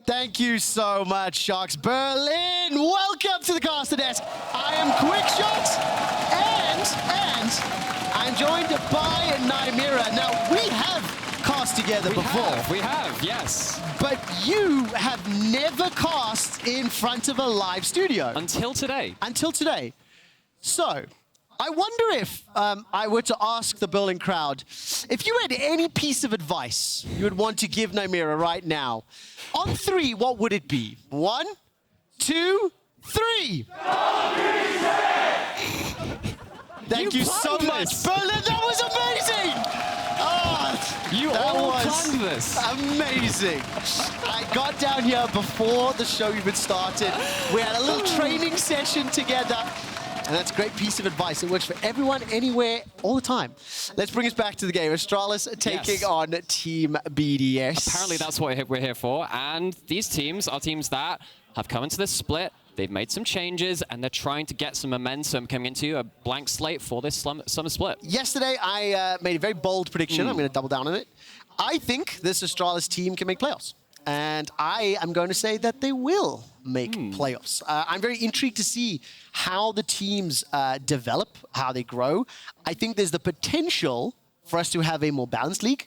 Thank you so much, Sharks. Berlin, welcome to the caster desk. I am Quickshot, and I'm joined by Nymaera. Now, we have cast together before. We have, yes. But you have never cast in front of a live studio. Until today. Until today. So, I wonder if I were to ask the Berlin crowd, if you had any piece of advice you would want to give Nymaera right now, on 3, what would it be? 1, 2, 3! Thank you so much, Berlin. That was amazing! Oh, you all planned this. Amazing. I got down here before the show even started. We had a little training session together. And that's a great piece of advice. It works for everyone, anywhere, all the time. Let's bring us back to the game. Astralis taking on Team BDS. Apparently that's what we're here for. And these teams are teams that have come into this split. They've made some changes, and they're trying to get some momentum coming into a blank slate for this summer split. Yesterday, I made a very bold prediction. I'm going to double down on it. I think this Astralis team can make playoffs. And I am going to say that they will make playoffs. I'm very intrigued to see how the teams develop, how they grow. I think there's the potential for us to have a more balanced league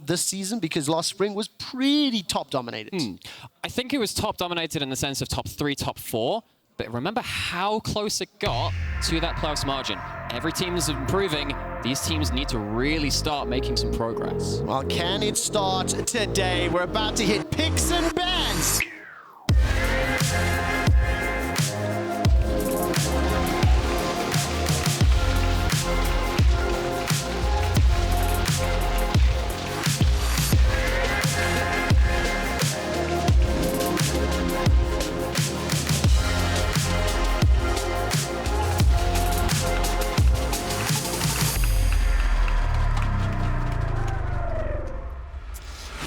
this season, because last spring was pretty top-dominated. I think it was top-dominated in the sense of top 3, top 4. But remember how close it got to that playoffs margin. Every team is improving. These teams need to really start making some progress. Well, can it start today? We're about to hit picks and bans.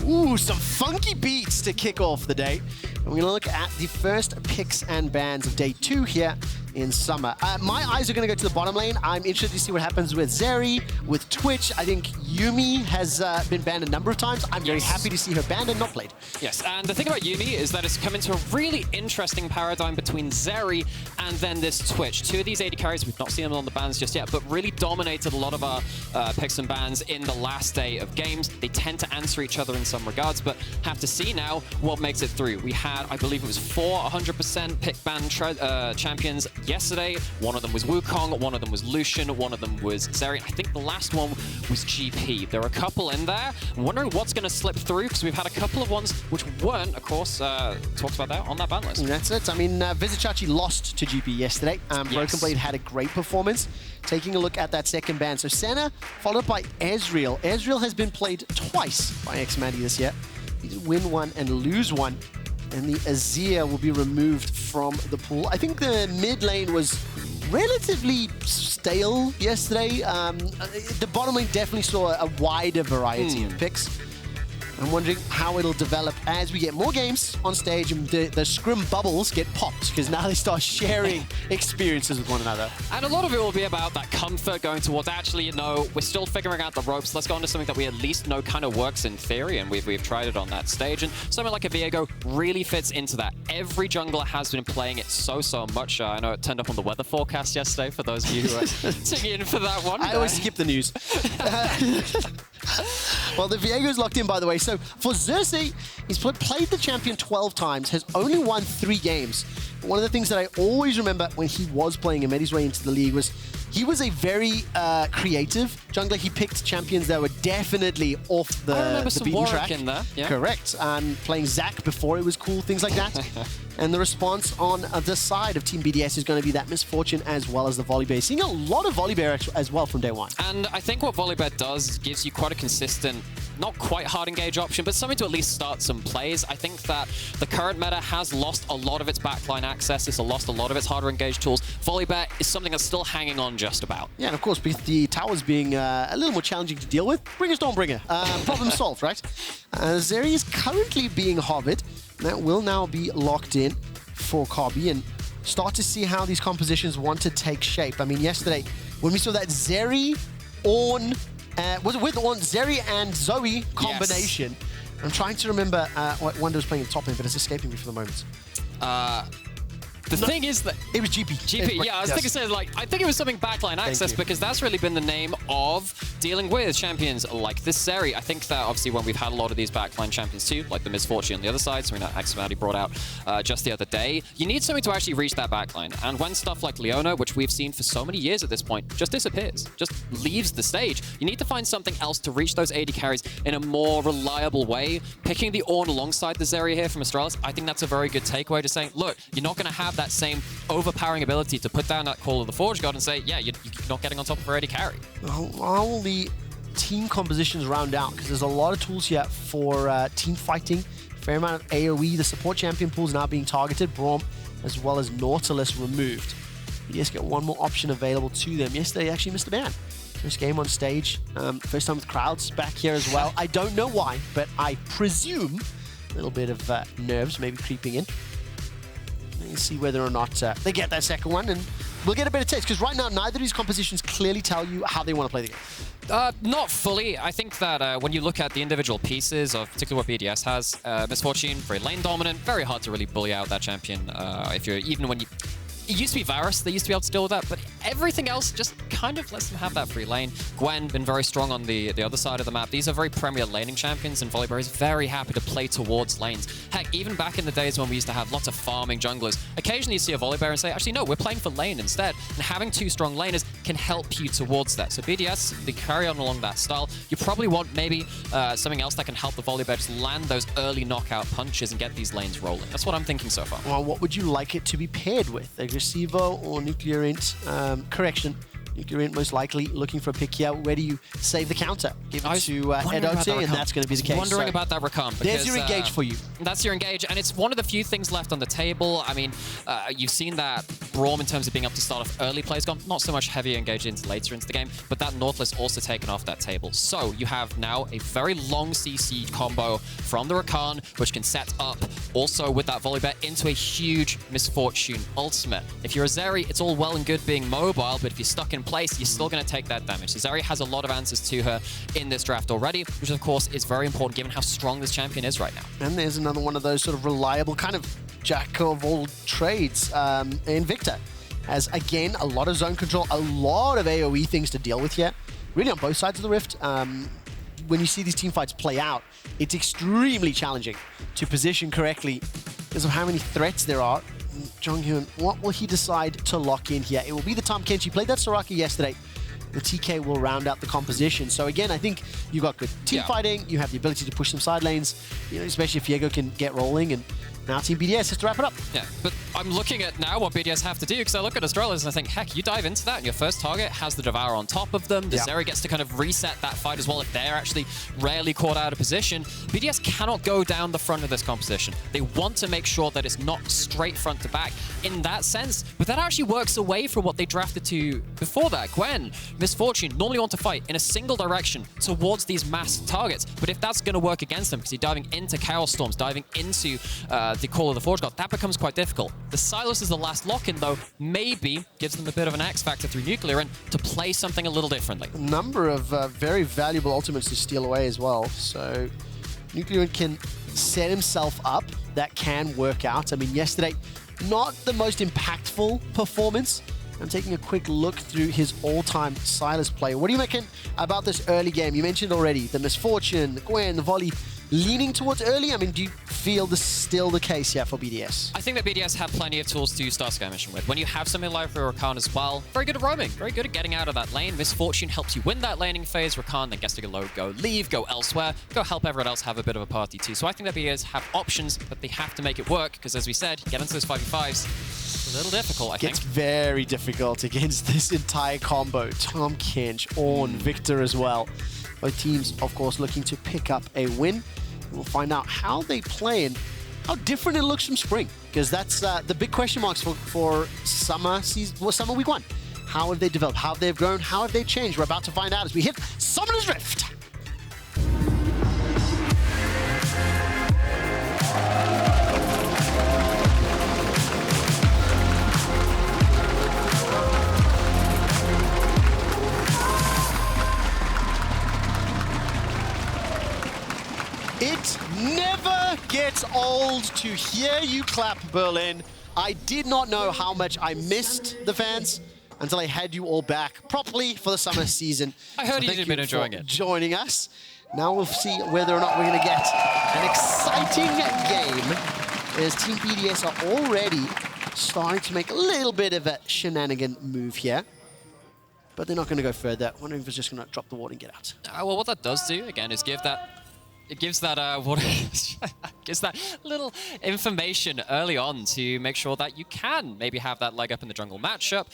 Ooh, some funky beats to kick off the day. And we're going to look at the first picks and bans of day 2 here in summer. My eyes are going to go to the bottom lane. I'm interested to see what happens with Zeri, with Twitch. I think Yuumi has been banned a number of times. I'm very happy to see her banned and not played. Yes, and the thing about Yuumi is that it's come into a really interesting paradigm between Zeri and then this Twitch. 2 of these AD carries, we've not seen them on the bans just yet, but really dominated a lot of our picks and bans in the last day of games. They tend to answer each other in some regards, but have to see now what makes it through. We had, I believe it was 4 100% pick ban champions yesterday. One of them was Wukong, one of them was Lucian, one of them was Zeri. I think the last one was GP. There are a couple in there. I'm wondering what's going to slip through, because we've had a couple of ones which weren't, of course, talked about there on that ban list. That's it. I mean, Vizicsacsi lost to GP yesterday. Broken Blade had a great performance. Taking a look at that second ban. So Senna, followed by Ezreal. Ezreal has been played twice by xMatty this year. He did win 1 and lose 1. And the Azir will be removed from the pool. I think the mid lane was relatively stale yesterday. The bottom lane definitely saw a wider variety of picks. I'm wondering how it'll develop as we get more games on stage and the scrim bubbles get popped, because now they start sharing experiences with one another. And a lot of it will be about that comfort going towards, actually, you know, we're still figuring out the ropes. Let's go on to something that we at least know kind of works in theory, and we've tried it on that stage. And something like a Viego really fits into that. Every jungler has been playing it so much. I know it turned up on the weather forecast yesterday for those of you who are tuning in for that one. I always skip the news. Well, the Viego's locked in, by the way. So for Xerxe, he's played the champion 12 times, has only won 3 games. One of the things that I always remember when he was playing and made his way into the league was he was a very creative jungler. He picked champions that were definitely off the beaten track. In there. Yeah. Correct. Playing Zac before it was cool, things like that. And the response on the side of Team BDS is going to be that Miss Fortune as well as the Volibear. Seeing a lot of Volibear as well from day 1. And I think what Volibear does is gives you quite a consistent, not quite hard engage option, but something to at least start some plays. I think that the current meta has lost a lot of its backline access. It's lost a lot of its harder engage tools. Volibear is something that's still hanging on just about. Yeah, and of course, with the towers being a little more challenging to deal with, bring a Stormbringer. Problem solved, right? Zeri is currently being hovered. That will now be locked in for Kobbe, and start to see how these compositions want to take shape. I mean, yesterday, when we saw that Zeri, Ornn, was it with Ornn, Zeri and Zoe combination, I'm trying to remember what Wonder was playing in the top lane, but it's escaping me for the moment. The thing is that... It was GP. GP, yeah, I was thinking, like, I think it was something backline access because that's really been the name of dealing with champions like this Zeri. I think that obviously when we've had a lot of these backline champions too, like the Miss Fortune on the other side, so we know xMatty brought out just the other day, you need something to actually reach that backline. And when stuff like Leona, which we've seen for so many years at this point, just disappears, just leaves the stage, you need to find something else to reach those AD carries in a more reliable way. Picking the Ornn alongside the Zeri here from Astralis, I think that's a very good takeaway to saying, look, you're not going to have that same overpowering ability to put down that Call of the Forge God and say, yeah, you're not getting on top of her AD carry. How will the team compositions round out? Because there's a lot of tools here for team fighting. Fair amount of AoE. The support champion pool is now being targeted. Braum as well as Nautilus removed. BDS get one more option available to them. Yes, they actually missed a ban. First game on stage. First time with crowds back here as well. I don't know why, but I presume a little bit of nerves maybe creeping in. Let's see whether or not they get that second one, and we'll get a bit of taste, because right now neither of these compositions clearly tell you how they want to play the game. Not fully. I think that when you look at the individual pieces of particularly what BDS has, Miss Fortune, very lane dominant, very hard to really bully out that champion. If you're even when you... It used to be Varus, they used to be able to deal with that, but everything else just kind of lets them have that free lane. Gwen, been very strong on the other side of the map. These are very premier laning champions, and Volibear is very happy to play towards lanes. Heck, even back in the days when we used to have lots of farming junglers, occasionally you see a Volibear and say, actually, no, we're playing for lane instead. And having two strong laners can help you towards that. So BDS, they carry on along that style. You probably want maybe something else that can help the Volibear just land those early knockout punches and get these lanes rolling. That's what I'm thinking so far. Well, what would you like it to be paired with? Agresivoo or NUCLEARINT? Correction. NUCLEARINT most likely looking for a pick here. Where do you save the counter? Give it to Erdote, and that's going to be the case. Wondering about that Rakan. There's your engage for you. That's your engage, and it's one of the few things left on the table. I mean, you've seen that Braum in terms of being able to start off early plays gone, not so much heavy engage into later into the game, but that Nautilus also taken off that table. So you have now a very long CC combo from the Rakan, which can set up also with that Volibear into a huge Miss Fortune ultimate. If you're a Zeri, it's all well and good being mobile, but if you're stuck in place, you're still going to take that damage. So Zeri has a lot of answers to her in this draft already, which of course is very important given how strong this champion is right now. And there's another one of those sort of reliable kind of jack of all trades in Viktor. As again, a lot of zone control, a lot of AoE things to deal with here. Really on both sides of the rift. When you see these team fights play out, it's extremely challenging to position correctly because of how many threats there are. JeongHoon, what will he decide to lock in here? It will be the Tahm Kench. He played that Soraka yesterday. The TK will round out the composition. So again, I think you got good team fighting. You have the ability to push some side lanes, especially if Viego can get rolling. And now Team BDS has to wrap it up. Yeah, but I'm looking at now what BDS have to do, because I look at Astralis and I think, heck, you dive into that and your first target has the Devour on top of them. The Zeri gets to kind of reset that fight as well if they're actually rarely caught out of position. BDS cannot go down the front of this composition. They want to make sure that it's not straight front to back in that sense, but that actually works away from what they drafted to before that. Gwen, Miss Fortune normally want to fight in a single direction towards these masked targets, but if that's going to work against them because you're diving into Chaos Storms, diving into the Call of the Forge God, that becomes quite difficult. The Sylas is the last lock-in, though, maybe gives them a bit of an X factor through NUCLEARINT to play something a little differently. A number of very valuable ultimates to steal away as well, so NUCLEARINT can set himself up. That can work out. I mean, yesterday, not the most impactful performance. I'm taking a quick look through his all-time Sylas play. What do you reckon about this early game? You mentioned already the Miss Fortune, the Gwen, the Volley, leaning towards early. I mean, do you feel this is still the case yet for BDS? I think that BDS have plenty of tools to start skirmishing with. When you have something like Rakan as well, very good at roaming, very good at getting out of that lane. Miss Fortune helps you win that laning phase. Rakan then gets to go leave, go elsewhere, go help everyone else have a bit of a party too. So I think that BDS have options, but they have to make it work, because as we said, get into those 5v5s, a little difficult, I think. It's very difficult against this entire combo. Tahm, Kench, Ornn, Viktor as well. Both teams, of course, looking to pick up a win. We'll find out how they play and how different it looks from spring, because that's the big question marks for summer season, well, summer week 1. How have they developed? How have they grown? How have they changed? We're about to find out as we hit Summoner's Rift. It to hear you clap, Berlin. I did not know how much I missed the fans until I had you all back properly for the summer season. I heard you've been enjoying it. Joining us. Now we'll see whether or not we're going to get an exciting game, as Team BDS are already starting to make a little bit of a shenanigan move here. But they're not going to go further. I'm wondering if it's just going to drop the ward and get out. Well, what that does do, again, is gives that little information early on to make sure that you can maybe have that leg up in the jungle matchup,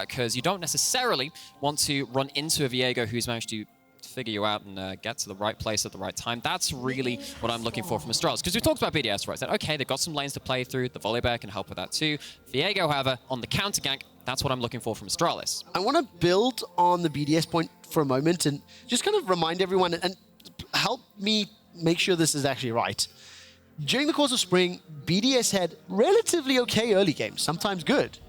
because you don't necessarily want to run into a Viego who's managed to figure you out and get to the right place at the right time. That's really what I'm looking for from Astralis. Because we talked about BDS, right? Said, okay, they've got some lanes to play through. The Volibear can help with that too. Viego, however, on the counter gank, that's what I'm looking for from Astralis. I want to build on the BDS point for a moment and just kind of remind everyone and help me make sure this is actually right. During the course of spring, BDS had relatively okay early games, sometimes good.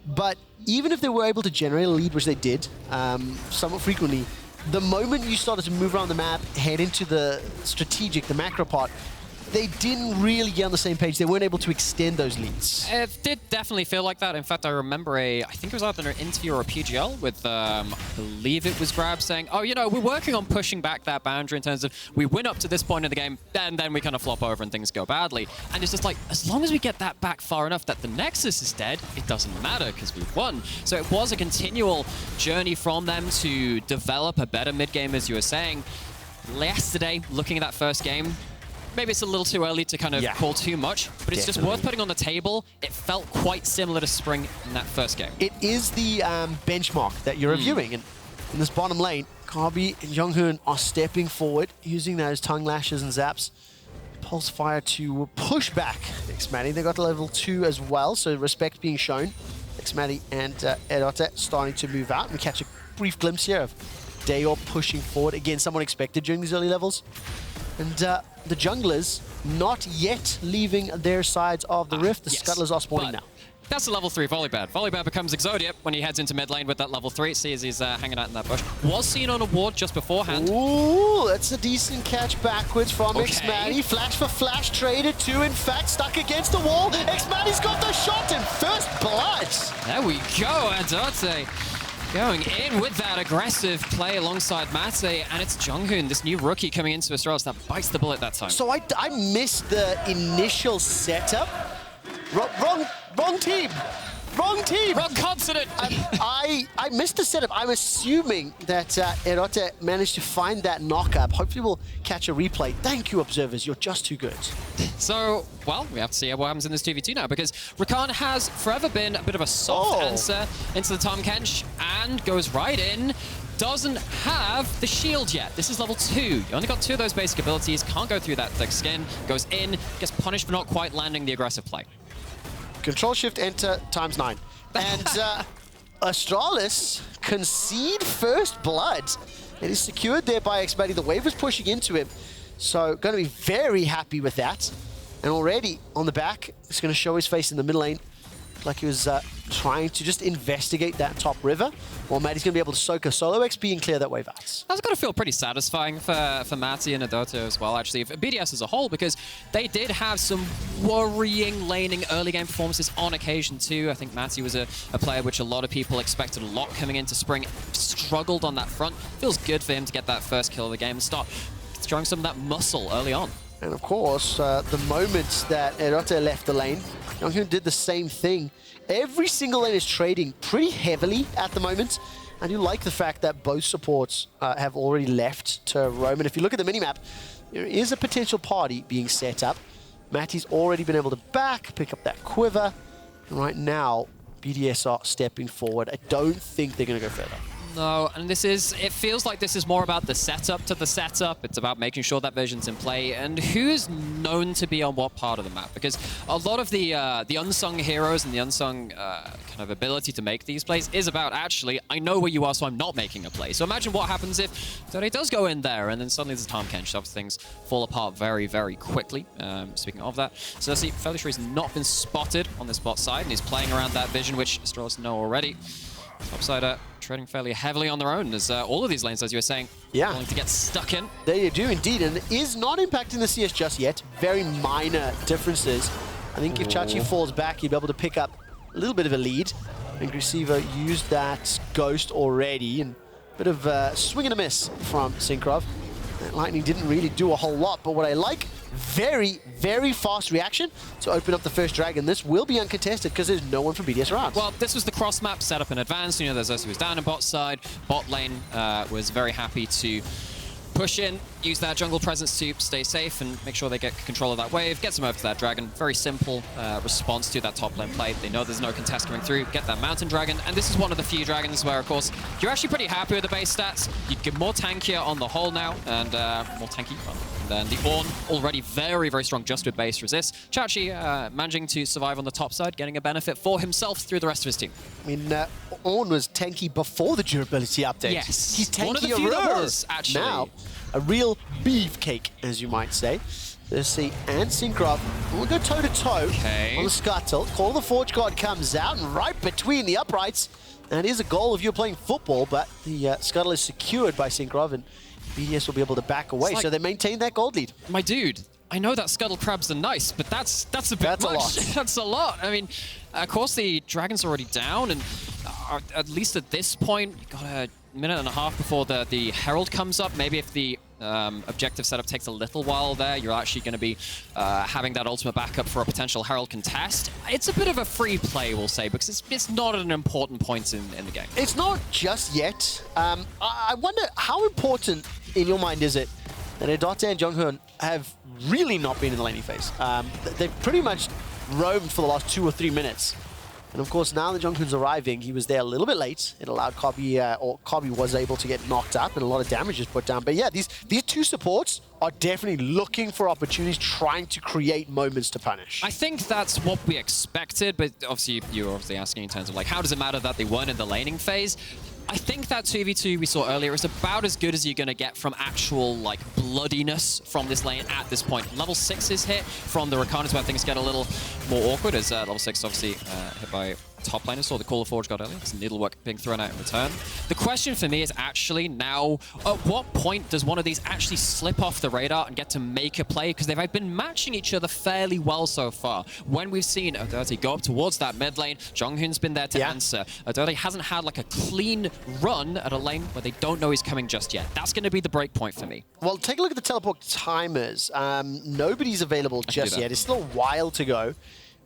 But even if they were able to generate a lead, which they did somewhat frequently, the moment you started to move around the map, head into the strategic, the macro part, they didn't really get on the same page. They weren't able to extend those leads. It did definitely feel like that. In fact, I remember I think it was either an interview or a PGL with, I believe it was Grab saying, oh, you know, we're working on pushing back that boundary in terms of we win up to this point in the game, and then we kind of flop over and things go badly. And it's just like, as long as we get that back far enough that the Nexus is dead, it doesn't matter because we've won. So it was a continual journey from them to develop a better mid-game, as you were saying. Yesterday, looking at that first game, maybe it's a little too early to kind of call too much, but it's just worth putting on the table. It felt quite similar to Spring in that first game. It is the benchmark that you're reviewing. And in this bottom lane, Kobbe and JeongHoon are stepping forward, using those tongue lashes and zaps. Pulse Fire to push back xMatty. They got level 2 as well, so respect being shown. xMatty and Erdote starting to move out. We catch a brief glimpse here of Dajor pushing forward. Again, someone expected during these early levels. And the junglers not yet leaving their sides of the rift. The scuttlers are spawning now. That's a level 3 Volibear. Volibear becomes Exodia when he heads into mid lane with that level 3. See as he's hanging out in that bush. Was seen on a ward just beforehand. Ooh, that's a decent catch backwards from xMatty. Flash for flash, traded to, in fact, stuck against the wall. xMatty's got the shot and first blood. There we go, Erdote. Going in with that aggressive play alongside xMatty, and it's JeongHoon, this new rookie coming into Astralis that bites the bullet that time. So I missed the initial setup. Wrong team. Wrong team. Wrong consonant. I missed the setup. I'm assuming that Erdote managed to find that knock-up. Hopefully we'll catch a replay. Thank you, observers. You're just too good. So, well, we have to see what happens in this 2v2 now, because Rakan has forever been a bit of a soft answer into the Tahm Kench and goes right in. Doesn't have the shield yet. This is level 2. You only got 2 of those basic abilities. Can't go through that thick skin. Goes in, gets punished for not quite landing the aggressive play. Control Shift Enter ×9. And Astralis concede first blood. It is secured there by xMatty. The wave was pushing into him. So going to be very happy with that. And already on the back, he's going to show his face in the mid lane. Like he was trying to just investigate that top river. Well, Matty's going to be able to soak a solo XP and clear that wave out. That's got to feel pretty satisfying for Matty and Erdote as well, actually, for BDS as a whole, because they did have some worrying laning early game performances on occasion too. I think Matty was a player which a lot of people expected a lot coming into spring. Struggled on that front. Feels good for him to get that first kill of the game and start showing some of that muscle early on. And of course, the moment that Erdote left the lane, JeongHoon did the same thing. Every single lane is trading pretty heavily at the moment. I do like the fact that both supports have already left to roam. And if you look at the minimap, there is a potential party being set up. Matty's already been able to pick up that quiver. And right now, BDS are stepping forward. I don't think they're going to go further. No, and it feels like this is more about the setup to the setup. It's about making sure that vision's in play and who's known to be on what part of the map. Because a lot of the unsung heroes and the unsung kind of ability to make these plays is about actually, I know where you are, so I'm not making a play. So imagine what happens if Dajor does go in there and then suddenly there's a Tahm Kench. So things fall apart very, very quickly. Speaking of that, so let's see, fairly sure he's not been spotted on this bot side and he's playing around that vision, which Astralis know already. Topside treading fairly heavily on their own as all of these lanes, as you were saying, willing to get stuck in. They do indeed, and it is not impacting the CS just yet. Very minor differences. I think if Chachi falls back, he'll be able to pick up a little bit of a lead. Agresivoo used that Ghost already, and a bit of swing and a miss from Cinkrof. That lightning didn't really do a whole lot, but what I like, very, very fast reaction to open up the first dragon. This will be uncontested because there's no one from BDS around. Well, this was the cross map set up in advance. You know, there's Xerxe who was down in bot side. Bot lane was very happy to push in, use that jungle presence to stay safe and make sure they get control of that wave, get them over to that dragon. Very simple response to that top lane play. They know there's no contest coming through, get that mountain dragon, and this is one of the few dragons where, of course, you're actually pretty happy with the base stats. You get more tankier on the whole now, and more tanky. And then the Ornn, already very, very strong just with base resist. Chachi managing to survive on the top side, getting a benefit for himself through the rest of his team. I mean, Ornn was tanky before the durability update. Yes. He's tanky one of the few that was, actually. Now, a real beefcake, as you might say. Let's see, and Cinkrof will go toe-to-toe on the Scuttle. Call the Forge God comes out, and right between the uprights. That is a goal if you're playing football, but the Scuttle is secured by Cinkrof, and BDS will be able to back away, like, so they maintain that gold lead. My dude, I know that Scuttle crabs are nice, but that's a bit much. A lot. That's a lot. I mean, of course the dragon's already down, and at least at this point, you got a minute and a half before the Herald comes up. Maybe if the objective setup takes a little while there, you're actually going to be having that ultimate backup for a potential Herald contest. It's a bit of a free play, we'll say, because it's not an important point in the game. It's not just yet. I wonder how important in your mind is it that Erdote and JeongHoon have really not been in the laning phase. They've pretty much roamed for the last 2 or 3 minutes. And of course, now that JeongHoon's arriving, he was there a little bit late. It allowed Kobbe, or Kobbe was able to get knocked up and a lot of damage is put down. But yeah, these two supports are definitely looking for opportunities, trying to create moments to punish. I think that's what we expected, but obviously you're obviously asking in terms of like, how does it matter that they weren't in the laning phase? I think that 2v2 we saw earlier is about as good as you're going to get from actual, like, bloodiness from this lane at this point. Level 6 is hit from the Rakan is where things get a little more awkward, as level 6 obviously hit by top laner. Saw the Call of Forge God earlier. It's needlework being thrown out in return. The question for me is actually now, at what point does one of these actually slip off the radar and get to make a play? Because they've been matching each other fairly well so far. When we've seen Erdote go up towards that mid lane, JeongHoon's been there to answer. Erdote hasn't had like a clean run at a lane where they don't know he's coming just yet. That's going to be the break point for me. Well, take a look at the teleport timers. Nobody's available just yet. It's still a while to go.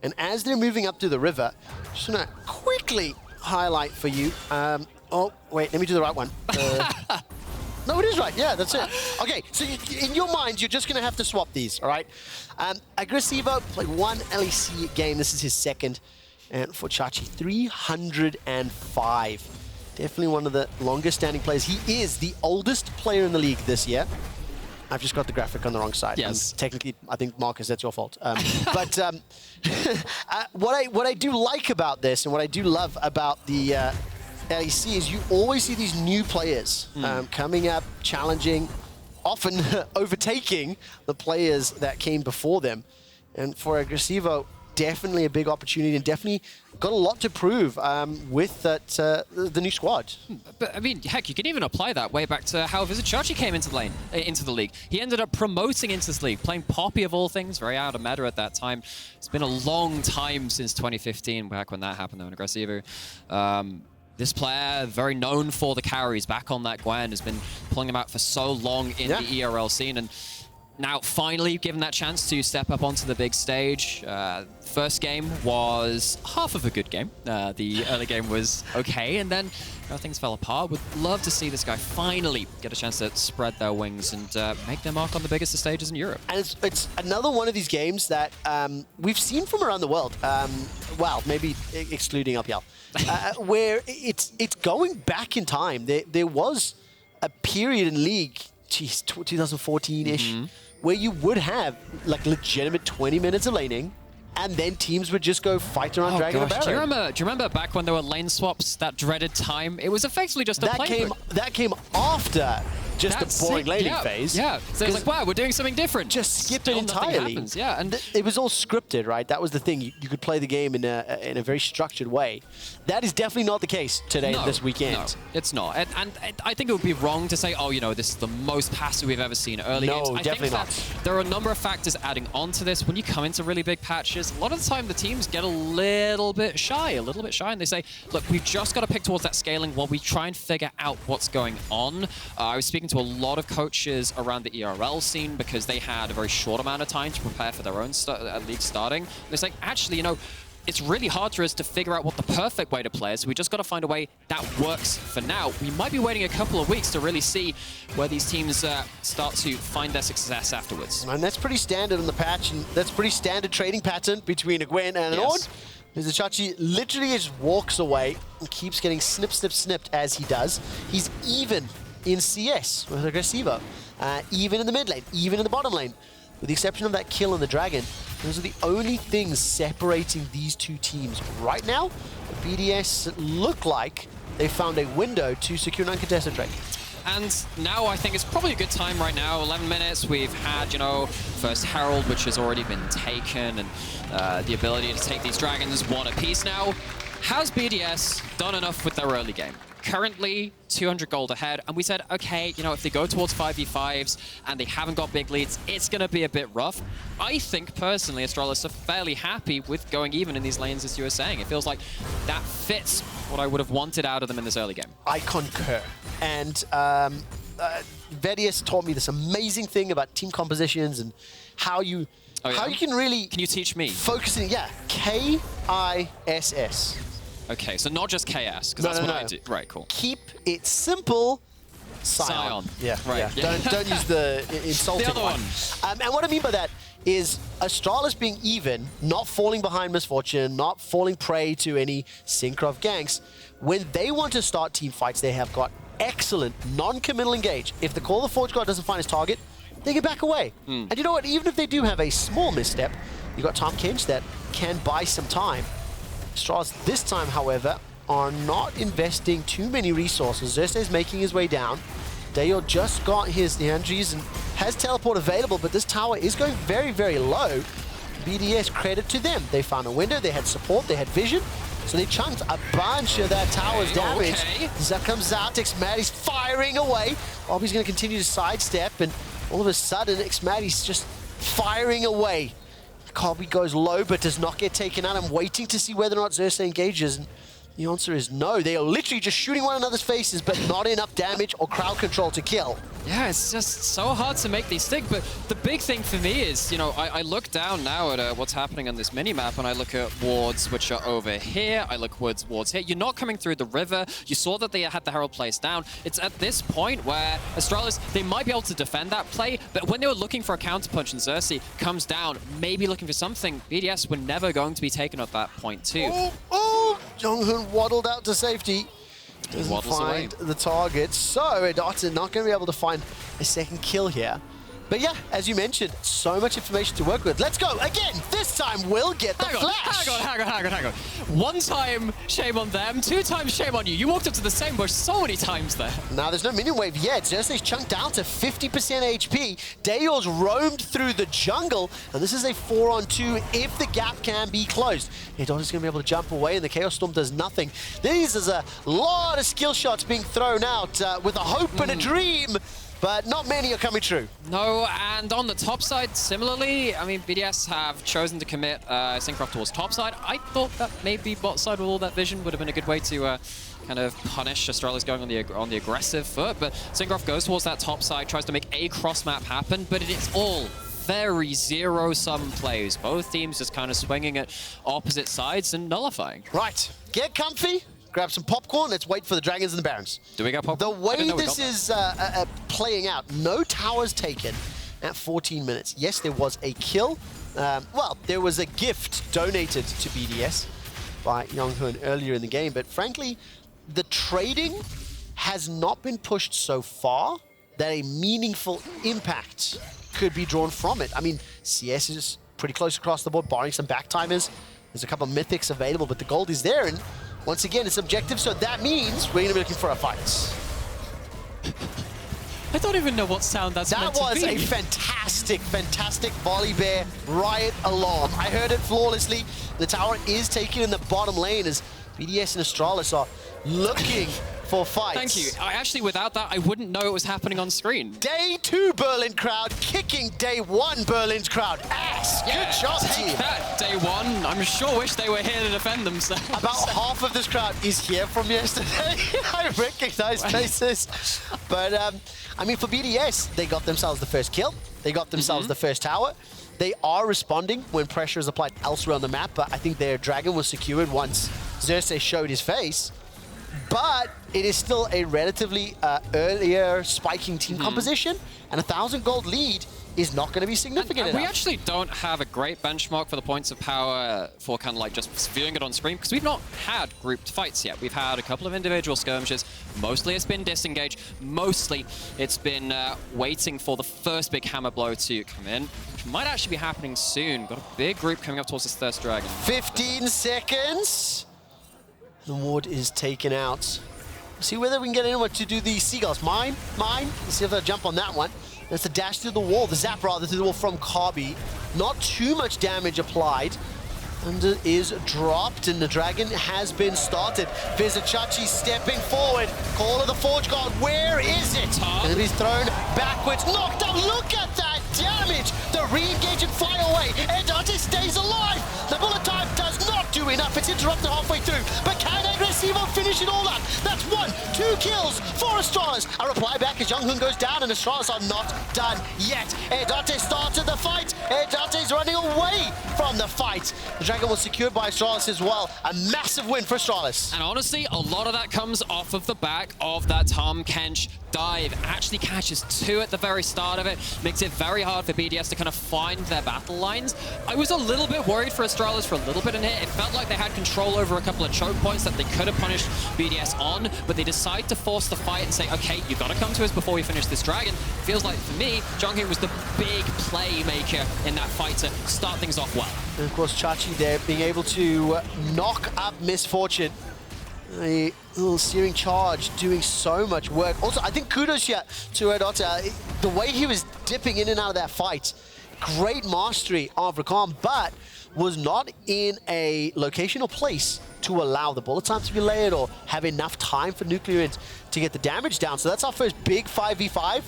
And as they're moving up to the river, just want to quickly highlight for you. Oh, wait, let me do the right one. No, it is right. Yeah, that's it. Okay, so in your mind, you're just going to have to swap these, all right? Agresivoo played 1 LEC game. This is his second. And for Chachi, 305. Definitely one of the longest standing players. He is the oldest player in the league this year. I've just got the graphic on the wrong side. Yes. Technically, I think, Marcus, that's your fault. But what I do like about this and what I do love about the LEC is you always see these new players coming up, challenging, often overtaking the players that came before them. And for Agresivoo, definitely a big opportunity and definitely got a lot to prove with that the new squad. But I mean, heck, you can even apply that way back to how Vizicsacsi came into the league. He ended up promoting into this league, playing Poppy of all things, very out of meta at that time. It's been a long time since 2015, back when that happened though in Agresivoo. This player, very known for the carries, back on that Gwen, has been pulling him out for so long in the ERL scene, and now finally given that chance to step up onto the big stage. First game was half of a good game. The early game was okay, and then things fell apart. Would love to see this guy finally get a chance to spread their wings and make their mark on the biggest of stages in Europe. And it's another one of these games that we've seen from around the world. Well, maybe excluding LPL, where it's going back in time. There was a period in League, 2014-ish, where you would have like legitimate 20 minutes of laning, and then teams would just go fight around Dragon and Baron. Do you remember back when there were lane swaps, that dreaded time? It was effectively just a playbook. That came after just the boring laning phase. Yeah, so it's like, wow, we're doing something different. Just skip it entirely. Happens. Yeah, and it was all scripted, right? That was the thing. You could play the game in a very structured way. That is definitely not the case today, this weekend. No, it's not. And I think it would be wrong to say, oh, you know, this is the most passive we've ever seen early games. I definitely think that there are a number of factors adding on to this. When you come into really big patches, a lot of the time the teams get a little bit shy, and they say, look, we've just got to pick towards that scaling while we try and figure out what's going on. I was speaking to a lot of coaches around the ERL scene because they had a very short amount of time to prepare for their own league starting. They're saying, actually, you know, it's really hard for us to figure out what the perfect way to play is. So we just got to find a way that works for now. We might be waiting a couple of weeks to really see where these teams start to find their success afterwards. And that's pretty standard on the patch, and that's pretty standard trading pattern between a Gwen and an Ornn. Vizicsacsi literally just walks away and keeps getting snipped as he does. He's even in CS with Agresivoo, even in the mid lane, even in the bottom lane. With the exception of that kill on the Dragon, those are the only things separating these two teams right now. The BDS look like they found a window to secure an uncontested trade. And now I think it's probably a good time right now. 11 minutes, we've had, you know, first Herald, which has already been taken, and the ability to take these dragons one apiece now. Has BDS done enough with their early game? Currently, 200 gold ahead, and we said, okay, you know, if they go towards 5v5s and they haven't got big leads, it's going to be a bit rough. I think, personally, Astralis are fairly happy with going even in these lanes, as you were saying. It feels like that fits what I would have wanted out of them in this early game. I concur. And Vedius taught me this amazing thing about team compositions and how you can really... Can you teach me? Focusing, K-I-S-S. Okay, so not just KS, because that's what I do. Right, cool. Keep it simple. Scion. Yeah, right. Yeah. Don't use the insulting the other one. And what I mean by that is Astralis being even, not falling behind Miss Fortune, not falling prey to any Cinkrof ganks. When they want to start team fights, they have got excellent non-committal engage. If the Call of the Forge God doesn't find his target, they get back away. And you know what? Even if they do have a small misstep, you got Tahm Kench that can buy some time. Astralis this time, however, are not investing too many resources. Xerxe is making his way down. Dajor just got his Neandries and has teleport available, but this tower is going very, very low. BDS, credit to them. They found a window, they had support, they had vision, so they chunked a bunch of that tower's damage. Zap comes out, xMatty's firing away. Obby's going to continue to sidestep, and all of a sudden, xMatty's just firing away. Kobbe goes low, but does not get taken out. I'm waiting to see whether or not Xerxe engages. And the answer is no. They are literally just shooting one another's faces, but not enough damage or crowd control to kill. Yeah, it's just so hard to make these stick. But the big thing for me is, you know, I look down now at what's happening on this mini-map, and I look at wards which are over here. I look wards here. You're not coming through the river. You saw that they had the Herald placed down. It's at this point where Astralis, they might be able to defend that play, but when they were looking for a counterpunch and Xerxe comes down, maybe looking for something, BDS were never going to be taken at that point too. JeongHoon waddled out to safety. Doesn't find the target, so Erdote not going to be able to find a second kill here. But yeah, as you mentioned, so much information to work with. Let's go again. This time we'll get the flash. Hang on. One time, shame on them. 2 times, shame on you. You walked up to the same bush so many times there. Now, there's no minion wave yet. Xerxe's chunked down to 50% HP. Dajor's roamed through the jungle, and this is a 4-on-2 if the gap can be closed. Erdote's going to be able to jump away, and the Chaos Storm does nothing. These is a lot of skill shots being thrown out with a hope and a dream. But not many are coming true. No, and on the top side, similarly, I mean, BDS have chosen to commit Cinkrof towards top side. I thought that maybe bot side with all that vision would have been a good way to kind of punish Astralis going on the aggressive foot. But Cinkrof goes towards that top side, tries to make a cross map happen, but it is all very zero-sum plays. Both teams just kind of swinging at opposite sides and nullifying. Right, get comfy. Grab some popcorn, let's wait for the Dragons and the Barons. Do we got popcorn? The way this is playing out, no towers taken at 14 minutes. Yes, there was a kill. Well, there was a gift donated to BDS by JeongHoon earlier in the game, but frankly, the trading has not been pushed so far that a meaningful impact could be drawn from it. I mean, CS is pretty close across the board, barring some backtimers. There's a couple of mythics available, but the gold is there, and once again, it's objective, so that means we're going to be looking for a fight. I don't even know what sound that's meant to be. That was a fantastic, fantastic Volibear Riot alarm. I heard it flawlessly. The tower is taken in the bottom lane as BDS and Astralis are looking for fights. Thank you. Actually, without that, I wouldn't know it was happening on screen. Day 2 Berlin crowd kicking Day 1 Berlin's crowd ass. Yeah, good job, take team. that, Day 1. I'm sure wish they were here to defend themselves. About half of this crowd is here from yesterday. I recognize faces. But, I mean, for BDS, they got themselves the first kill. They got themselves the first tower. They are responding when pressure is applied elsewhere on the map, but I think their dragon was secured once Xerxe showed his face. But it is still a relatively earlier spiking team composition, and 1,000 gold lead is not going to be significant enough. We actually don't have a great benchmark for the points of power for kind of like just viewing it on screen, because we've not had grouped fights yet. We've had a couple of individual skirmishes. Mostly it's been disengage. Mostly it's been waiting for the first big hammer blow to come in, which might actually be happening soon. Got a big group coming up towards this Thirst Dragon. 15 seconds. The ward is taken out. See whether we can get anyone to do the seagulls. Mine. Let's see if they'll jump on that one. There's the dash through the wall, the zap rather through the wall from Kobbe. Not too much damage applied. And it is dropped, and the dragon has been started. Vizicsacsi stepping forward. Call of the Forge God, where is it? And he's thrown backwards, knocked out. Look at that damage! The re-engage and fly away. Erdote stays alive. The bullet time does not do enough. It's interrupted halfway through. But can Agresivoo finish it all up? That's 1-2 kills for Astralis. A reply back as JeongHoon goes down, and Astralis are not done yet. Erdote started the fight. Erdote's running away from the fight. The dragon was secured by Astralis as well. A massive win for Astralis. And honestly, a lot of that comes off of the back of that Tahm Kench dive. Actually catches 2 at the very start of it. Makes it very hard for BDS to kind of find their battle lines. I was a little bit worried for Astralis for a little bit in here. It felt like they had control over a couple of choke points that they could have punished BDS on, but they decide to force the fight and say, okay, you got to come to us before we finish this dragon. Feels like, for me, JeongHoon was the big playmaker in that fight to start things off well. And of course, Chachi there being able to knock up Miss Fortune. A little searing charge, doing so much work. Also, I think kudos here to Erdote. The way he was dipping in and out of that fight, great mastery of Rakan, but was not in a location or place to allow the bullet time to be layered or have enough time for NUCLEARINT to get the damage down. So that's our first big 5v5.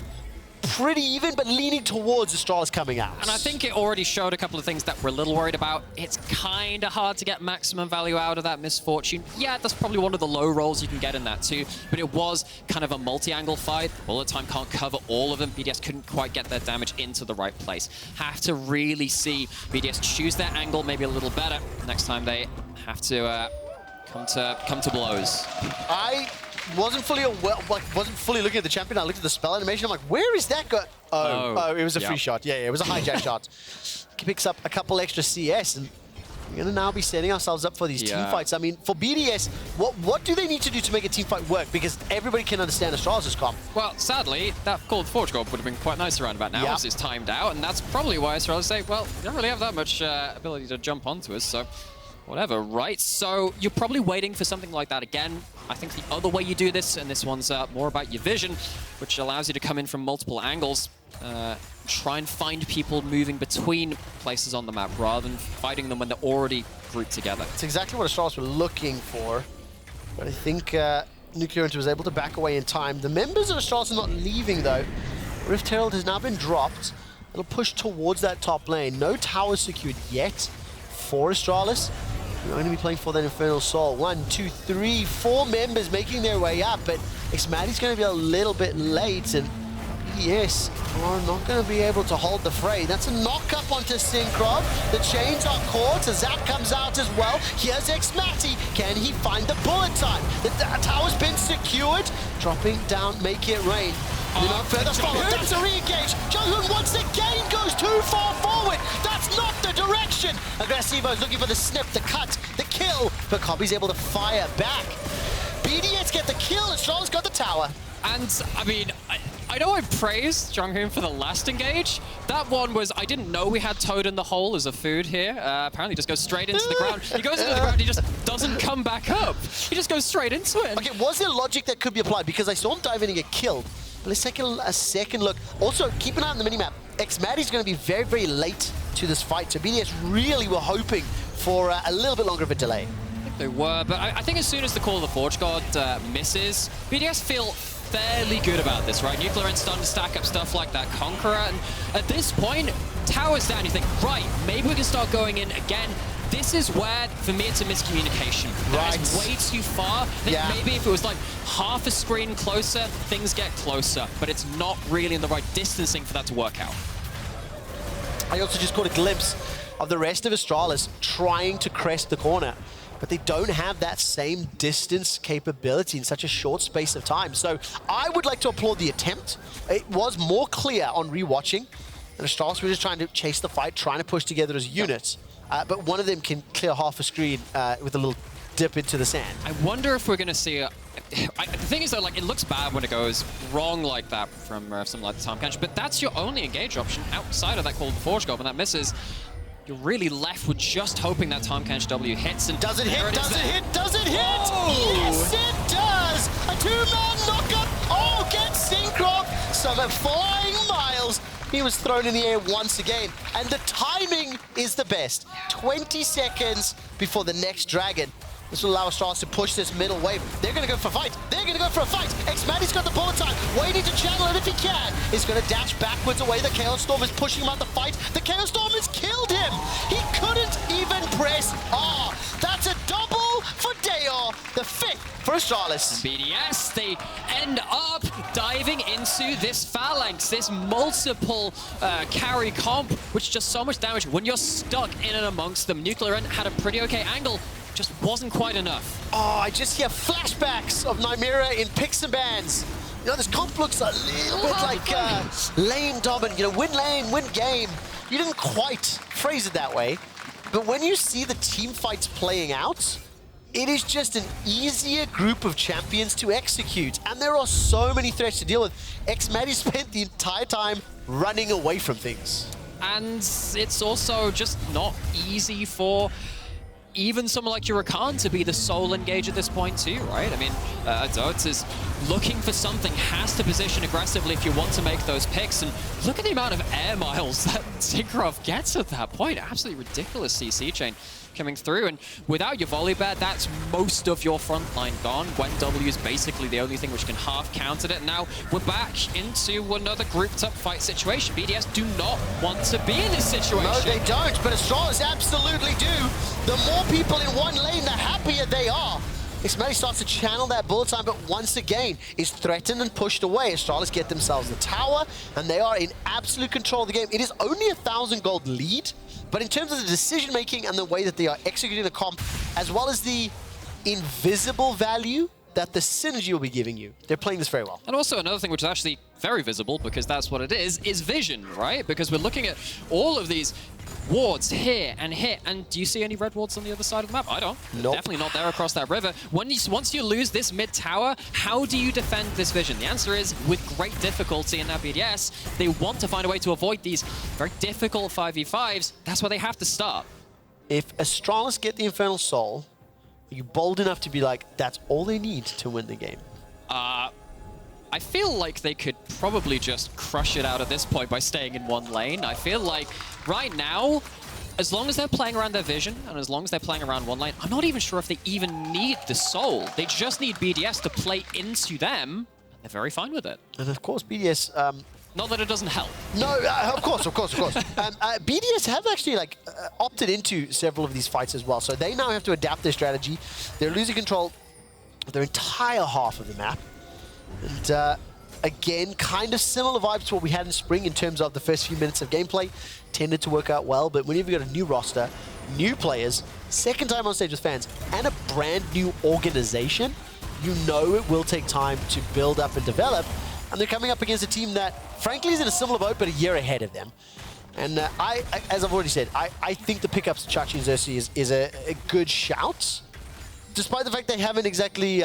Pretty even, but leaning towards Astralis coming out. And I think it already showed a couple of things that we're a little worried about. It's kind of hard to get maximum value out of that Miss Fortune. Yeah, that's probably one of the low rolls you can get in that too, but it was kind of a multi-angle fight. Bullet time can't cover all of them. BDS couldn't quite get their damage into the right place. Have to really see BDS choose their angle maybe a little better next time they have to come to blows. I wasn't fully looking at the champion. I looked at the spell animation. I'm like, where is that go? Oh, it was a free shot. Yeah, it was a hijack shot. He picks up a couple extra CS, and we're gonna now be setting ourselves up for these team fights. I mean, for BDS, what do they need to do to make a team fight work? Because everybody can understand Astralis' comp. Well, sadly, that Call of the Forge goal would have been quite nice around about now, once it's timed out, and that's probably why Astralis say, well, we don't really have that much ability to jump onto us, so whatever, right? So you're probably waiting for something like that again. I think the other way you do this, and this one's more about your vision, which allows you to come in from multiple angles, try and find people moving between places on the map rather than fighting them when they're already grouped together. It's exactly what Astralis were looking for, but I think NUCLEARINT was able to back away in time. The members of Astralis are not leaving though. Rift Herald has now been dropped. It'll push towards that top lane. No tower secured yet for Astralis. We're going to be playing for that Infernal Soul. 1, 2, 3, 4 members making their way up, but xMatty's going to be a little bit late, and BDS are not going to be able to hold the fray. That's a knock-up onto Cinkrof. The chains are caught. A zap comes out as well. Here's xMatty. Can he find the bullet time? The tower's been secured. Dropping down, make it rain. Further forward, that's a re-engage. JeongHoon once again goes too far forward. That's not the direction. Agresivoo is looking for the snip, the cut, the kill, but Kobbe's able to fire back. BDS get the kill, Astralis got the tower. And, I mean, I know I praised JeongHoon for the last engage. That one was, I didn't know we had Toad in the hole as a food here. Apparently just goes straight into the ground. He goes into the ground, he just doesn't come back up. He just goes straight into it. Okay, was there logic that could be applied? Because I saw him dive in and get killed. Let's take a second look. Also, keep an eye on the minimap. xMatty is going to be very, very late to this fight, so BDS really were hoping for a little bit longer of a delay. They were, but I think as soon as the Call of the Forge God misses, BDS feel fairly good about this, right? NUCLEARINT starting to stack up stuff like that Conqueror, and at this point, tower's down, you think, right, maybe we can start going in again. This is where, for me, it's a miscommunication. That is way too far. I think maybe if it was like half a screen closer, things get closer, but it's not really in the right distancing for that to work out. I also just caught a glimpse of the rest of Astralis trying to crest the corner, but they don't have that same distance capability in such a short space of time. So I would like to applaud the attempt. It was more clear on rewatching, and Astralis were just trying to chase the fight, trying to push together as units. But one of them can clear half a screen with a little dip into the sand. I wonder if we're going to see a... the thing is, though, like, it looks bad when it goes wrong like that from something like the Tahm Kench, but that's your only engage option outside of that Call of the Forge God. When that misses, you're really left with just hoping that Tahm Kench W hits. And does it hit? Does it hit? Does it hit? Oh! Yes, it does! A two-man knockup! Oh, gets Cinkrof! Some flying miles. He was thrown in the air once again. And the timing is the best. 20 seconds before the next dragon. This will allow Astralis to push this middle wave. They're going to go for a fight. They're going to go for a fight. xMatty's got the bullet time, waiting to channel it if he can. He's going to dash backwards away. The Chaos Storm is pushing him out the fight. The Chaos Storm has killed him. He couldn't even press R. That's a double for Dajor, the 5th for Astralis. And BDS, they end up diving into this phalanx, this multiple carry comp, which does so much damage when you're stuck in and amongst them. NUCLEARINT had a pretty okay angle, just wasn't quite enough. Oh, I just hear flashbacks of Nymaera in picks and bans. You know, this comp looks a little bit like lane dominant. You know, win lane, win game. You didn't quite phrase it that way. But when you see the team fights playing out, it is just an easier group of champions to execute. And there are so many threats to deal with. xMatty spent the entire time running away from things. And it's also just not easy for even someone like your Rakan to be the sole engage at this point too, right? I mean, Erdote is looking for something, has to position aggressively if you want to make those picks, and look at the amount of air miles that Cinkrof gets at that point. Absolutely ridiculous CC chain coming through, and without your Volibear, that's most of your front line gone. Gwen W is basically the only thing which can half counter it. Now we're back into another grouped up fight situation. BDS do not want to be in this situation. No, they don't, but Astralis absolutely do. The more people in one lane, the happier they are. xMatty starts to channel that bullet time, but once again is threatened and pushed away. Astralis get themselves the tower, and they are in absolute control of the game. It is only 1,000 gold lead, but in terms of the decision-making and the way that they are executing the comp, as well as the invisible value that the synergy will be giving you, they're playing this very well. And also another thing which is actually very visible, because that's what it is vision, right? Because we're looking at all of these wards here, and do you see any red wards on the other side of the map? I don't. Nope. Definitely not there across that river. Once you lose this mid tower, how do you defend this vision? The answer is with great difficulty, and now BDS, they want to find a way to avoid these very difficult 5v5s. That's where they have to start. If Astralis get the Infernal Soul, are you bold enough to be like, that's all they need to win the game? I feel like they could probably just crush it out at this point by staying in one lane. I feel like right now, as long as they're playing around their vision and as long as they're playing around one lane, I'm not even sure if they even need the soul. They just need BDS to play into them. They're very fine with it. And of course, BDS... not that it doesn't help. No, of course. BDS have actually opted into several of these fights as well, so they now have to adapt their strategy. They're losing control of their entire half of the map. And again, kind of similar vibes to what we had in spring in terms of the first few minutes of gameplay. Tended to work out well, but whenever you've got a new roster, new players, second time on stage with fans, and a brand new organization, you know it will take time to build up and develop. And they're coming up against a team that, frankly, is in a similar boat, but a year ahead of them. And as I've already said, I think the pickups to Xerxe and Xerxe is a good shout, despite the fact they haven't exactly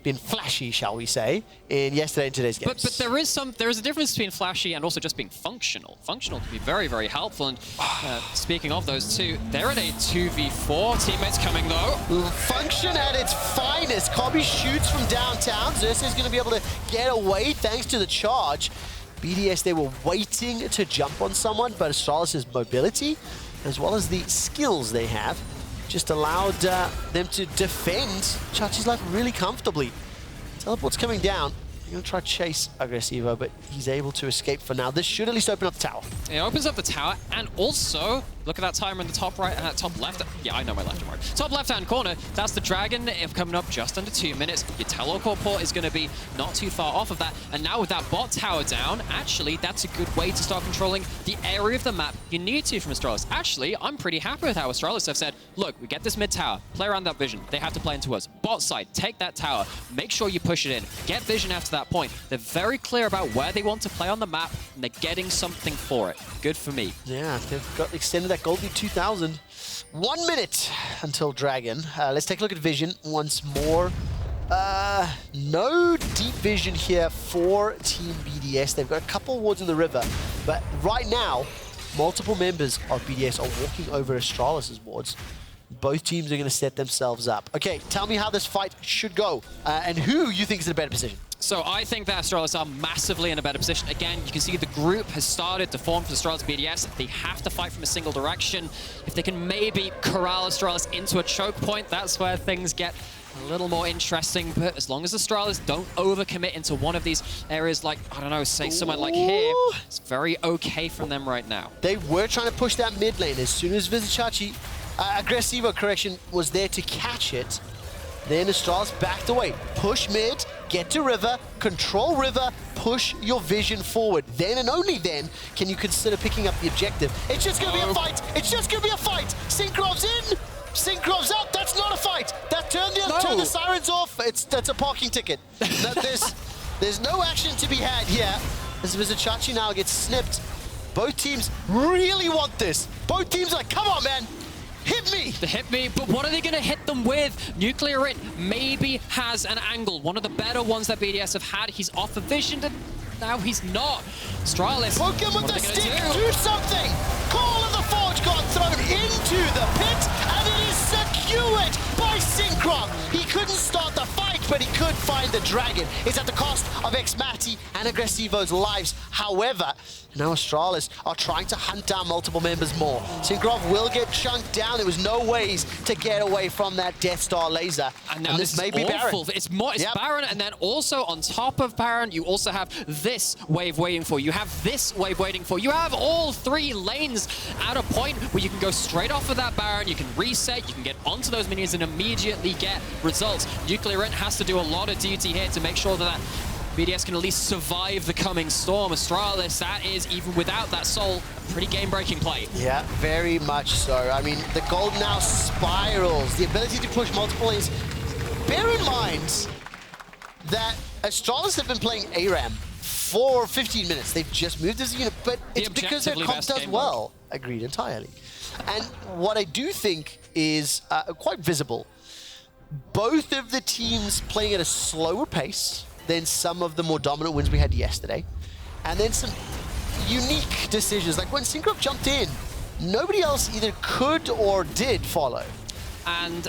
been flashy, shall we say, in yesterday and today's games. But there is a difference between flashy and also just being functional. Functional can be very, very helpful. And speaking of those two, they're at a 2v4. Teammates coming though. Function at its finest. Kobbe shoots from downtown. Xerxe is going to be able to get away thanks to the charge. BDS, they were waiting to jump on someone, but Astralis' mobility, as well as the skills they have, just allowed them to defend Chachi's life really comfortably. Teleport's coming down. They're going to try to chase Agresivoo, but he's able to escape for now. This should at least open up the tower. It opens up the tower, and also, look at that timer in the top right, top left. Yeah, I know my left and right. Top left-hand corner, that's the Dragon coming up just under 2 minutes. Your teleport port is going to be not too far off of that. And now with that bot tower down, actually, that's a good way to start controlling the area of the map you need to from Astralis. Actually, I'm pretty happy with how Astralis have said, look, we get this mid tower, play around that vision. They have to play into us. Bot side, take that tower, make sure you push it in, get vision after that point. They're very clear about where they want to play on the map, and they're getting something for it. Good for me. Yeah, they've got extended that gold lead 2,000. 1 minute until Dragon. Let's take a look at vision once more. No deep vision here for Team BDS. They've got a couple wards in the river, but right now, multiple members of BDS are walking over Astralis' wards. Both teams are going to set themselves up. Okay, tell me how this fight should go, and who you think is in a better position. So I think that Astralis are massively in a better position. Again, you can see the group has started to form for Astralis BDS. They have to fight from a single direction. If they can maybe corral Astralis into a choke point, that's where things get a little more interesting. But as long as Astralis don't overcommit into one of these areas like, I don't know, say somewhere like here, it's very okay from them right now. They were trying to push that mid lane as soon as Vizicsacsi, Agresivoo, correction, was there to catch it. Then Astralis backed away. Push mid, get to river, control river, push your vision forward. Then and only then can you consider picking up the objective. It's just going to be a fight. It's just going to be a fight. Synkrof's in. Synkrof's out. That's not a fight. That turn the sirens off. That's a parking ticket. There's no action to be had here. As Vizicsacsi now gets snipped. Both teams really want this. Both teams are like, come on, man. Hit me! They hit me, but what are they going to hit them with? NUCLEARINT maybe has an angle. One of the better ones that BDS have had. He's off the vision, and now he's not. Astralis, poke him with the stick, do something! Call of the Forge got thrown into the pit, and it is secured by Cinkrof. He couldn't start the fight, but he could find the Dragon. It's at the cost of xMatty and Agresivoo's lives. However, now Astralis are trying to hunt down multiple members more. Cinkrof will get chunked down. There was no ways to get away from that Death Star laser. And now this may be awful. Baron. It's Baron, and then also on top of Baron, you also have this wave waiting for you. You have this wave waiting for you. You have all three lanes at a point where you can go straight off of that Baron, you can reset, you can get onto those minions and immediately get results. NUCLEARINT has to do a lot of duty here to make sure that BDS can at least survive the coming storm. Astralis, that is, even without that soul, a pretty game-breaking play. Yeah, very much so. I mean, the gold now spirals. The ability to push multiple lanes. Bear in mind that Astralis have been playing ARAM for 15 minutes. They've just moved as a unit, but it's because their comp does well. Agreed entirely. And what I do think is quite visible, both of the teams playing at a slower pace than some of the more dominant wins we had yesterday. And then some unique decisions, like when Cinkrof jumped in, nobody else either could or did follow. And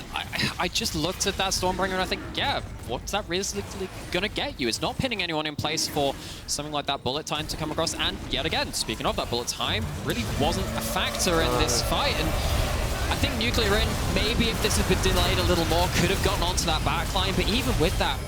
I just looked at that Stormbringer and I think, yeah, what's that realistically gonna get you? It's not pinning anyone in place for something like that bullet time to come across. And yet again, speaking of that bullet time, really wasn't a factor in this fight. And I think NUCLEARINT, maybe if this had been delayed a little more, could have gotten onto that backline. But even with that,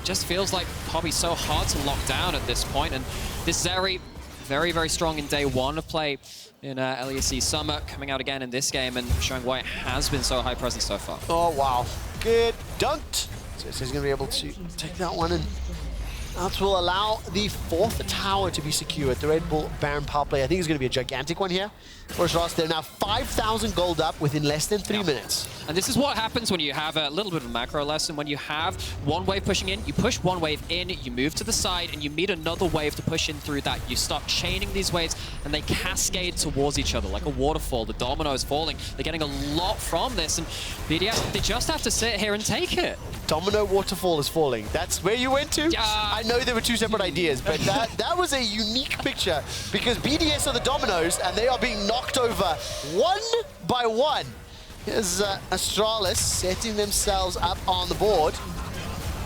just feels like Kobbe's so hard to lock down at this point. And this Zeri, very, very strong in day one of play in LEC Summer, coming out again in this game and showing why it has been so high presence so far. Oh, wow. Good dunked. So he's going to be able to take that one and That will allow the 4th tower to be secured. The Red Bull Baron power play, I think, is going to be a gigantic one here. For Astralis, they're now 5,000 gold up within less than 3 minutes. And this is what happens when you have a little bit of a macro lesson. When you have one wave pushing in, you push one wave in, you move to the side, and you meet another wave to push in through that. You start chaining these waves, and they cascade towards each other like a waterfall. The dominoes falling. They're getting a lot from this, and BDS, they just have to sit here and take it. Domino waterfall is falling. That's where you went to? I know there were 2 separate ideas, but that was a unique picture because BDS are the dominoes, and they are being knocked over one by one. Here's Astralis setting themselves up on the board.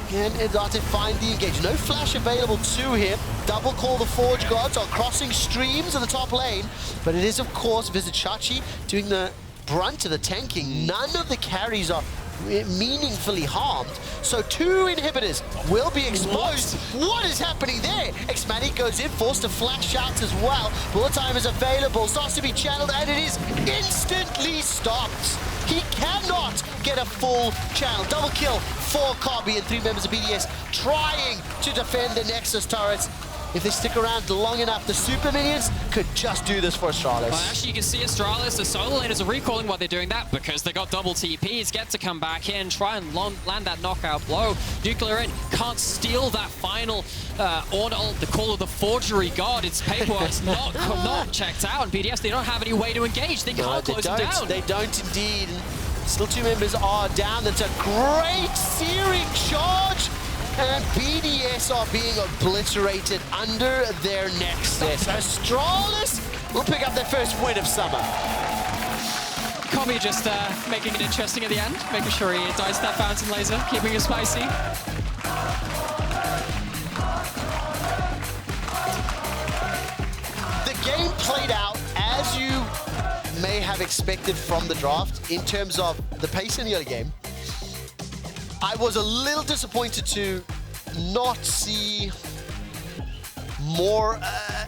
Can Erdote find the engage? No flash available to him. Double call the Forge Gods are crossing streams in the top lane, but it is, of course, Vizicsacsi doing the brunt of the tanking. None of the carries are meaningfully harmed, so 2 inhibitors will be exposed. What is happening there? xMatty goes in, forced to flash out as well. Bullet time is available, starts to be channeled, and it is instantly stopped. He cannot get a full channel. Double kill for Kobbe and 3 members of BDS trying to defend the Nexus turrets. If they stick around long enough, the super minions could just do this for Astralis. Well, actually, you can see Astralis, the solo laners are recalling why they're doing that because they got double TPs, get to come back in, try and land that knockout blow. NUCLEARINT can't steal that final Ornn, the call of the forgery god. Its paperwork's not checked out, and BDS, they don't have any way to engage. They can't close it down. They don't indeed. Still 2 members are down. That's a great searing charge. And BDS are being obliterated under their nexus. Astralis will pick up their first win of summer. Kobbe just making it interesting at the end, making sure he dies that fountain laser, keeping it spicy. The game played out as you may have expected from the draft in terms of the pace in the early game. I was a little disappointed to not see more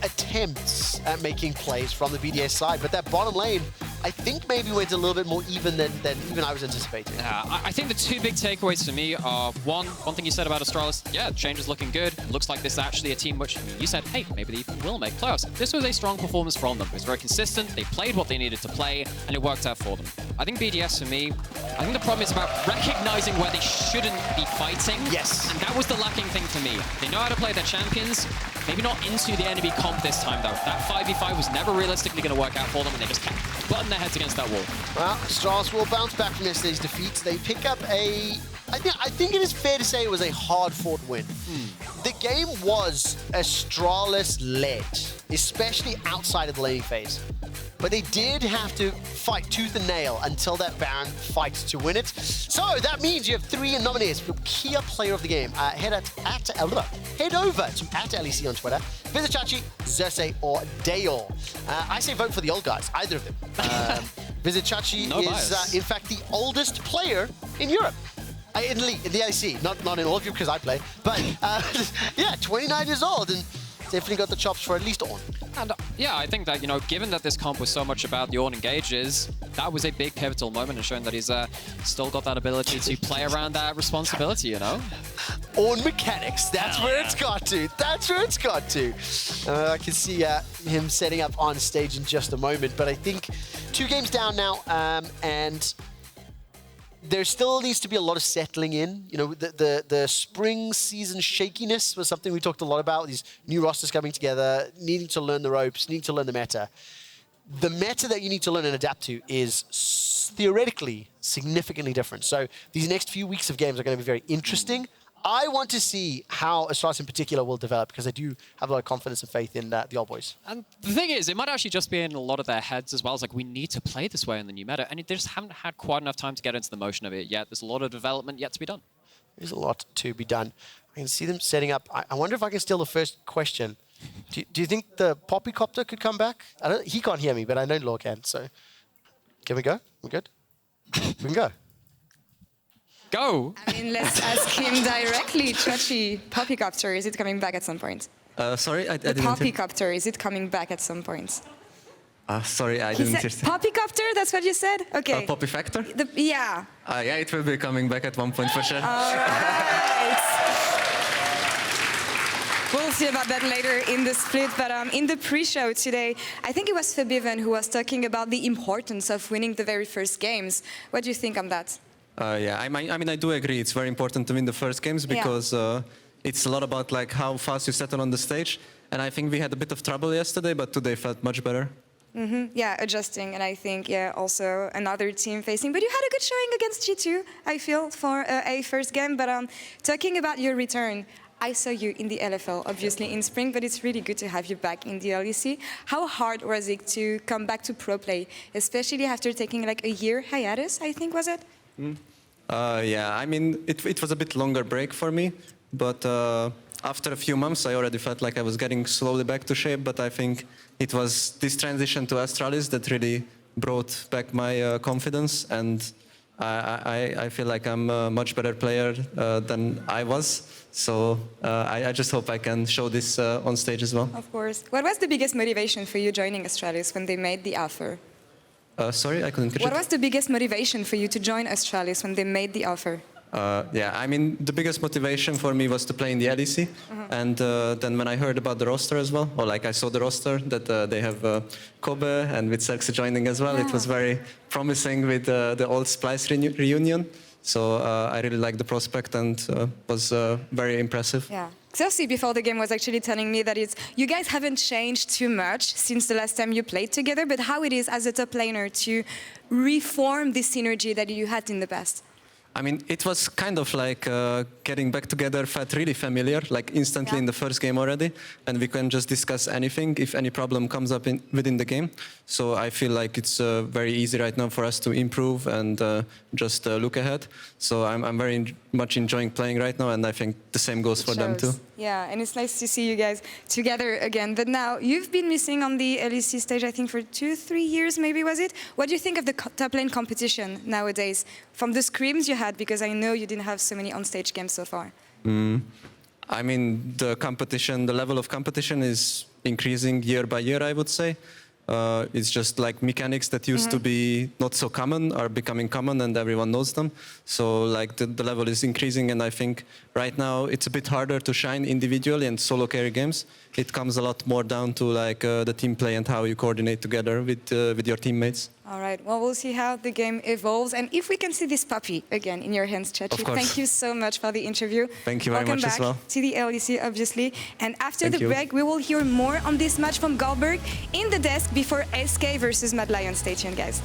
attempts at making plays from the BDS side, but that bottom lane, I think maybe went a little bit more even than even I was anticipating. Yeah, I think the 2 big takeaways for me are, one thing you said about Astralis, yeah, change is looking good. It looks like this is actually a team which you said, hey, maybe they even will make playoffs. This was a strong performance from them. It was very consistent, they played what they needed to play, and it worked out for them. I think BDS, for me, I think the problem is about recognizing where they shouldn't be fighting. Yes. And that was the lacking thing for me. They know how to play their champions, maybe not into the enemy comp this time, though. That 5v5 was never realistically going to work out for them, and they just kept butting their heads against that wall. Well, Astralis will bounce back from yesterday's defeats. They pick up a... I think it is fair to say it was a hard-fought win. The game was Astralis-led, especially outside of the laning phase. But they did have to fight tooth and nail until that Baron fight to win it. So that means you have 3 nominees for Key Player of the Game. Head over to @LEC on Twitter. Vizicsacsi, Xerxe, or Dajor. I say vote for the old guys, either of them. Vizicsacsi is, in fact, the oldest player in Europe. In the ADC, not in all of you because I play, but yeah, 29 years old and definitely got the chops for at least Ornn. And yeah, I think that, given that this comp was so much about the Ornn engages, that was a big pivotal moment and showing that he's still got that ability to play around that responsibility, Ornn mechanics, that's where it's got to. That's where it's got to. I can see him setting up on stage in just a moment, but I think 2 games down now, and there still needs to be a lot of settling in. The spring season shakiness was something we talked a lot about, these new rosters coming together, needing to learn the ropes, needing to learn the meta. The meta that you need to learn and adapt to is theoretically significantly different. So these next few weeks of games are going to be very interesting. I want to see how Astralis in particular will develop because I do have a lot of confidence and faith in the old boys. And the thing is, it might actually just be in a lot of their heads as well. It's like, we need to play this way in the new meta, and they just haven't had quite enough time to get into the motion of it yet. There's a lot of development yet to be done. There's a lot to be done. I can see them setting up. I wonder if I can steal the first question. Do you think the Poppycopter could come back? He can't hear me, but I know Laure can, so... Can we go? We good? We can go. Go! I mean, let's ask him directly. Chachi, Poppycopter, is it coming back at some point? Sorry, I didn't hear. Poppycopter, is it coming back at some point? Sorry, I didn't hear. Poppycopter, that's what you said? Okay. Poppy Factor? Yeah. Yeah, it will be coming back at one point for sure. All right. We'll see about that later in the split, but in the pre-show today, I think it was Fabiven who was talking about the importance of winning the very first games. What do you think on that? Yeah, I mean, I do agree. It's very important to win the first games because it's a lot about like how fast you settle on the stage. And I think we had a bit of trouble yesterday, but today felt much better. Yeah, adjusting, and I think, also another team facing. But you had a good showing against G2, I feel, for a first game. But talking about your return, I saw you in the LFL, obviously, in spring, but it's really good to have you back in the LEC. How hard was it to come back to pro play, especially after taking like a year hiatus, I think, was it? Yeah, I mean, it was a bit longer break for me, but after a few months, I already felt like I was getting slowly back to shape, but I think it was this transition to Astralis that really brought back my confidence, and I feel like I'm a much better player than I was. So I just hope I can show this on stage as well. Of course. What was the biggest motivation for you joining Astralis when they made the offer? Sorry, I couldn't catch it. What was the biggest motivation for you to join Astralis when they made the offer? Yeah, I mean, the biggest motivation for me was to play in the LEC. And then when I heard about the roster as well, or like I saw the roster, that they have Kobbe and Vizicsacsi joining as well, it was very promising with the old Splice reunion. So I really liked the prospect and was very impressive. Yeah. Xerxe before the game was actually telling me that you guys haven't changed too much since the last time you played together, but how it is as a top laner to reform this synergy that you had in the past. I mean, it was kind of like getting back together felt really familiar, like instantly in the first game already, and we can just discuss anything if any problem comes up within the game. So I feel like it's very easy right now for us to improve and just look ahead. So I'm very much enjoying playing right now, and I think the same goes for them too. Yeah, and it's nice to see you guys together again. But now, you've been missing on the LEC stage, I think, for 2-3 years, maybe, was it? What do you think of the top lane competition nowadays? From the scrims you had, because I know you didn't have so many on-stage games so far. I mean, the competition, the level of competition is increasing year by year, I would say. It's just like mechanics that used to be not so common are becoming common and everyone knows them. So like the level is increasing, and I think right now it's a bit harder to shine individually and solo carry games. It comes a lot more down to like the team play and how you coordinate together with your teammates. All right, well, we'll see how the game evolves. And if we can see this puppy again in your hands, Chachi, thank you so much for the interview. Thank you very much as well. Welcome back to the LEC, obviously. And after the Thank you. break, we will hear more on this match from Goldberg in the desk before SK versus Mad Lion. Stay tuned, guys.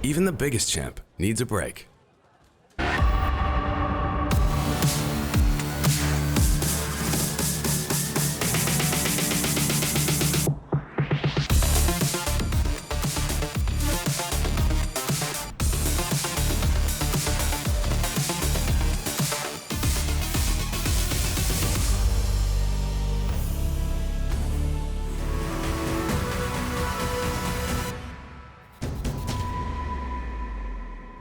Even the biggest champ needs a break.